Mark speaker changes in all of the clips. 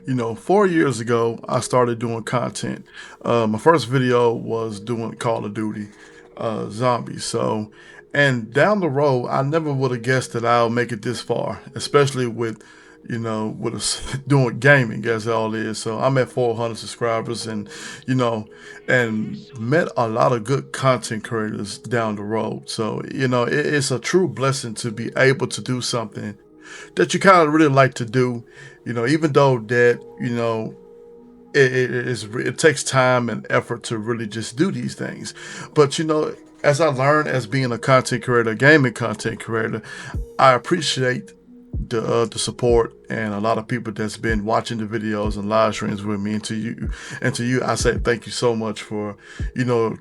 Speaker 1: 4 years ago, I started doing content. My first video was doing Call of Duty Zombies. And down the road, I never would have guessed that I'll make it this far, especially with us doing gaming as all is. So I'm at 400 subscribers, you know, and met a lot of good content creators down the road. So it's a true blessing to be able to do something that you kind of really like to do, even though that, it takes time and effort to really just do these things. But, as I learned as being a content creator, gaming content creator, I appreciate the support and a lot of people that's been watching the videos and live streams with me. And to you, I say thank you so much for, you know,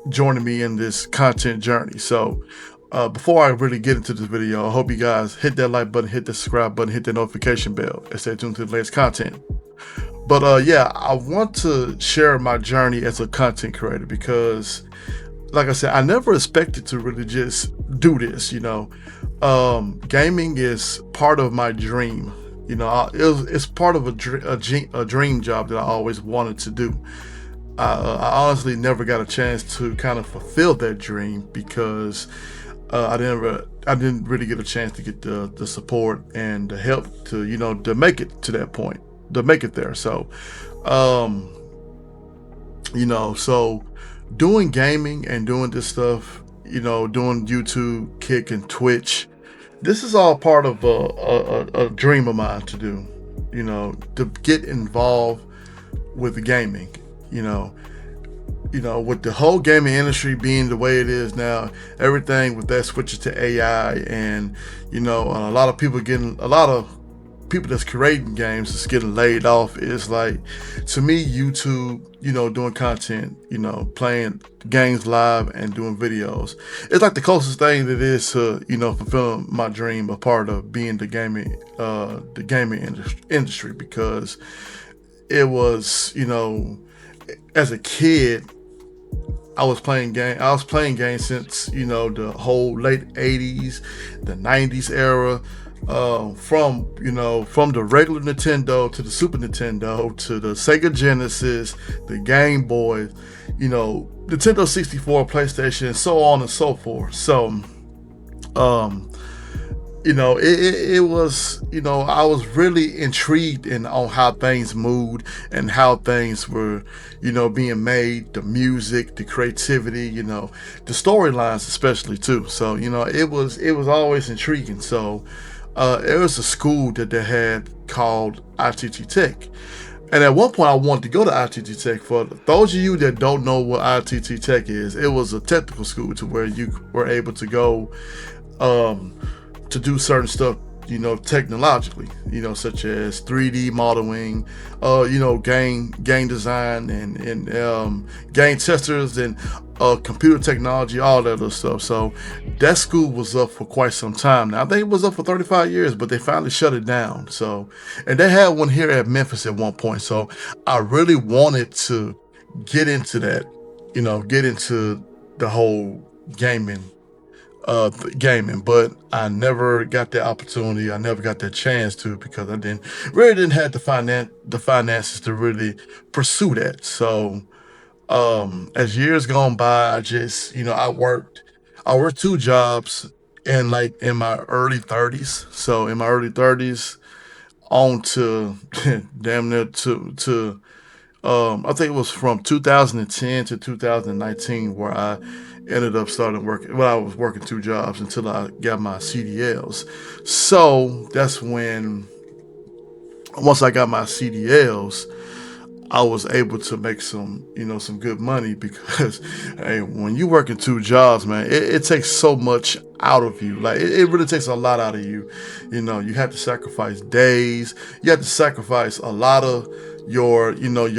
Speaker 1: joining me in this content journey. So before I really get into this video, I hope you guys hit that like button, hit the subscribe button, hit the notification bell, and stay tuned to the latest content. But yeah, I want to share my journey as a content creator because, like I said, I never expected to really just do this. Gaming is part of my dream. It's part of a dream job that I always wanted to do. I honestly never got a chance to kind of fulfill that dream because I didn't really get a chance to get the support and the help to make it to that point, to make it there. Um, so doing gaming and doing this stuff, doing YouTube, Kick, and Twitch, this is all part of a dream of mine to do. To get involved with gaming. You know, with the whole gaming industry being the way it is now, everything with that switches to AI, and a lot of people that's creating games is getting laid off. It's like, to me, YouTube, doing content, playing games live and doing videos, it's like the closest thing that is to, fulfilling my dream, a part of being the gaming industry, because it was, as a kid, I was playing games since, the whole late 80s, the 90s era. From the regular Nintendo to the Super Nintendo to the Sega Genesis, the Game Boy, Nintendo 64, PlayStation, and so on and so forth. So, it was, I was really intrigued on how things moved and how things were, being made, the music, the creativity, the storylines especially too. So, it was always intriguing. So, it was a school that they had called ITT Tech. And at one point I wanted to go to ITT Tech. For those of you that don't know what ITT Tech is, it was a technical school to where you were able to go to do certain stuff, technologically, such as 3D modeling, game design, and game testers, and computer technology, all that other stuff. So that school was up for quite some time now. I think it was up for 35 years, but they finally shut it down. So, and they had one here at Memphis at one point. So I really wanted to get into that, get into the whole gaming, but I never got the opportunity. I never got that chance to, because I didn't have the finances to really pursue that. So as years gone by, I just, I worked two jobs in my early 30s. So in my early 30s on to damn near to I think it was from 2010 to 2019 where I ended up starting working. Well, I was working two jobs until I got my CDLs. So that's when, once I got my CDLs, I was able to make some good money, because hey, when you work in two jobs, man, it takes so much out of you. Like, it really takes a lot out of you. You have to sacrifice days. You have to sacrifice a lot of your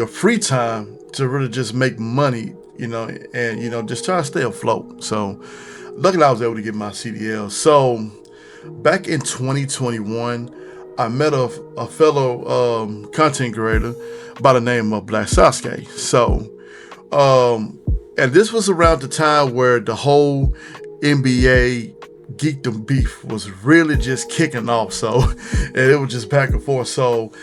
Speaker 1: free time to really just make money, and just try to stay afloat. So luckily I was able to get my CDL. So back in 2021, I met a fellow content creator by the name of Black Sasuke. So, and this was around the time where the whole NBA geekdom beef was really just kicking off. So, and it was just back and forth. So,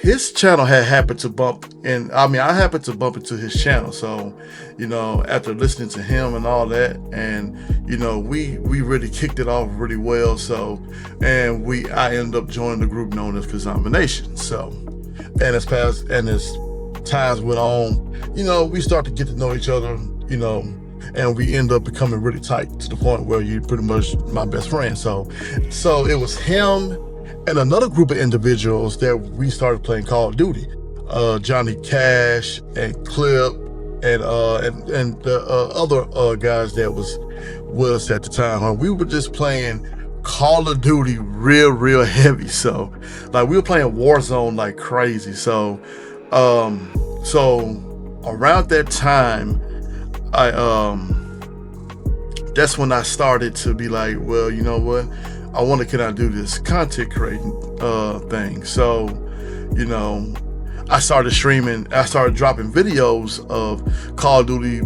Speaker 1: his channel had happened to bump, and I mean, I happened to bump into his channel. So, after listening to him and all that, and we really kicked it off really well. So, and I ended up joining the group known as Kazama Nation. So, and as times went on, we started to get to know each other, and we end up becoming really tight to the point where you're pretty much my best friend. So it was him and another group of individuals that we started playing Call of Duty. Johnny Cash and Clip and the other guys that was with us at the time. We were just playing Call of Duty real heavy. So like we were playing Warzone like crazy. So around that time, that's when I started to be like, well, you know what? Can I do this content creating thing? So, I started streaming. I started dropping videos of Call of Duty,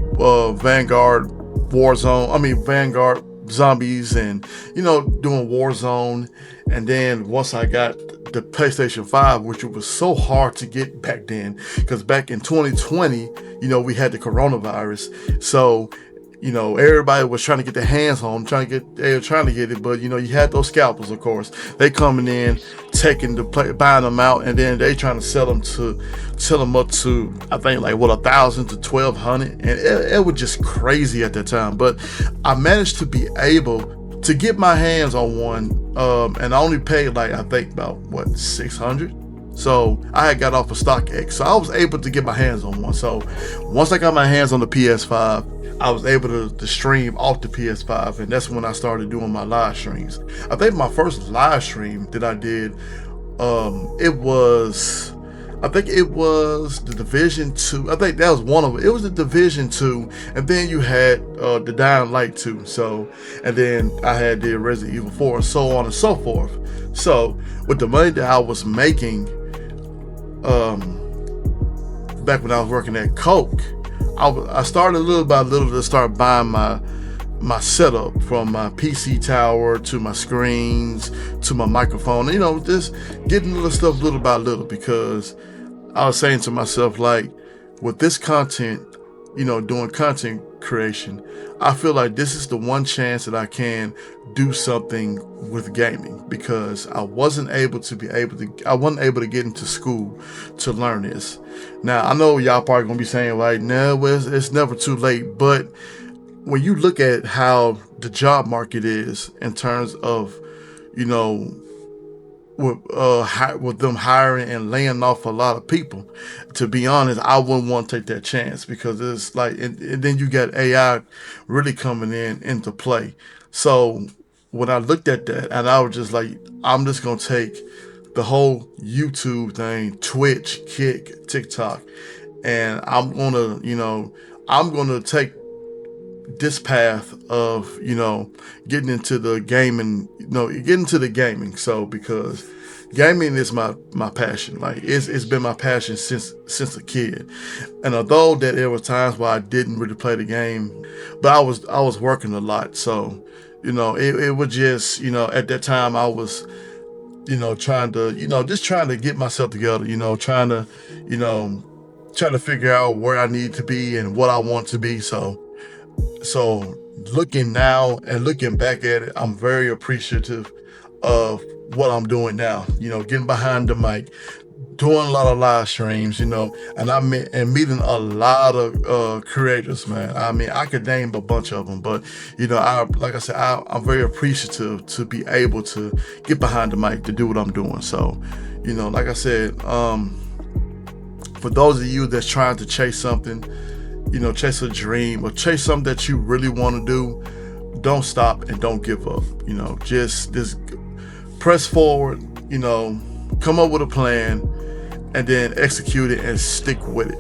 Speaker 1: Vanguard, Vanguard Zombies, and doing Warzone. And then once I got the PlayStation 5, which was so hard to get back then, because back in 2020, we had the coronavirus. So everybody was trying to get their hands on, they were trying to get it, but you had those scalpers, of course. They coming in, buying them out, and then they trying to sell them up to, I think, like 1,000 to 1,200, and it was just crazy at that time. But I managed to be able to get my hands on one, and I only paid like, I think about $600. So I had got off of StockX, so I was able to get my hands on one. So once I got my hands on the PS5, I was able to stream off the PS5, and that's when I started doing my live streams. I think my first live stream that I did, it was the Division 2. I think that was one of it. It was the Division 2, and then you had the Dying Light 2. So, and then I had the Resident Evil 4, and so on and so forth. So with the money that I was making, back when I was working at Coke, I started little by little to start buying my setup, from my PC tower to my screens to my microphone. Just getting little stuff little by little, because I was saying to myself, like, with this content, doing content creation, I feel like this is the one chance that I can do something with gaming, because I wasn't able to get into school to learn this. Now, I know y'all probably gonna be saying like, no, well, it's never too late. But when you look at how the job market is in terms of, with them hiring and laying off a lot of people, to be honest, I wouldn't want to take that chance, because it's like, and then you got AI really coming into play. So when I looked at that, and I was just like, I'm just gonna take the whole YouTube thing, Twitch, Kick, TikTok, and I'm gonna take this path of getting into the gaming. So because gaming is my passion. Like it's been my passion since a kid. And although that there were times where I didn't really play the game, but I was working a lot. So it was just at that time I was trying to get myself together, trying to figure out where I need to be and what I want to be. So looking now and looking back at it, I'm very appreciative of what I'm doing now, getting behind the mic, doing a lot of live streams, and meeting a lot of creators, man. I mean, I could name a bunch of them, but like I said, I'm very appreciative to be able to get behind the mic to do what I'm doing. So, like I said, for those of you that's trying to chase something, chase a dream or chase something that you really want to do, don't stop and don't give up. Just press forward, come up with a plan, and then execute it and stick with it,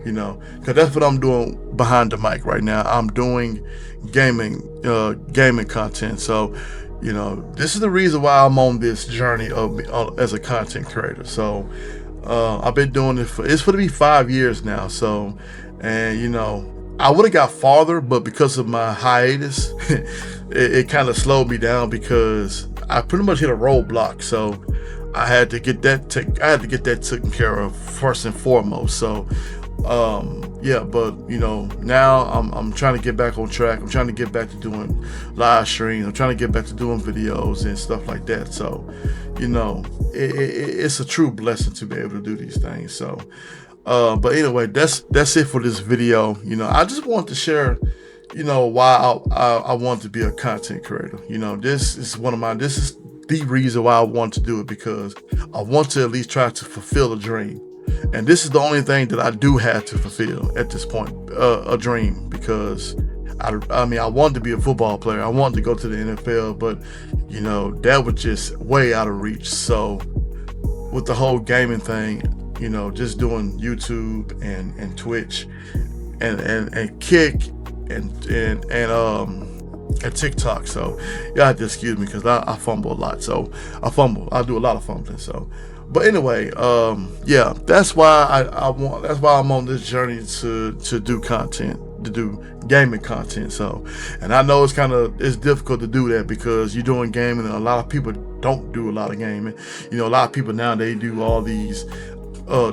Speaker 1: because that's what I'm doing behind the mic right now. I'm doing gaming content. So, this is the reason why I'm on this journey as a content creator. So, I've been doing it it's going to be 5 years now. So, and I would have got farther, but because of my hiatus, it kind of slowed me down, because I pretty much hit a roadblock. So I had to get that taken care of first and foremost. So yeah, but now I'm trying to get back on track. I'm trying to get back to doing live streams. I'm trying to get back to doing videos and stuff like that. So it's a true blessing to be able to do these things. So but anyway, that's it for this video. I just want to share why I want to be a content creator. This is the reason why I want to do it, because I want to at least try to fulfill a dream. And this is the only thing that I do have to fulfill at this point, a dream, because I mean, I wanted to be a football player. I wanted to go to the NFL, but that was just way out of reach. So with the whole gaming thing, just doing YouTube and Twitch and Kick and TikTok. So y'all have to excuse me because I fumble a lot. So I do a lot of fumbling. So, but anyway, yeah, that's why that's why I'm on this journey to do content, to do gaming content. So, and I know it's difficult to do that because you're doing gaming and a lot of people don't do a lot of gaming. A lot of people now, they do all these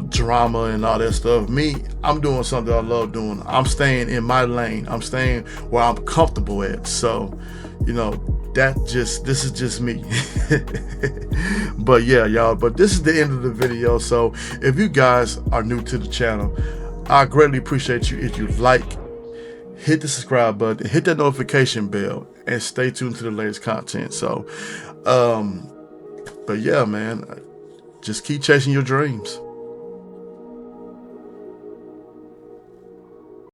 Speaker 1: drama and all that stuff. Me, I'm doing something I love doing. I'm staying in my lane. I'm staying where I'm comfortable at. So, this is just me. But yeah, y'all, but this is the end of the video. So if you guys are new to the channel, I greatly appreciate you if you hit the subscribe button, hit that notification bell, and stay tuned to the latest content. So but yeah, man, just keep chasing your dreams.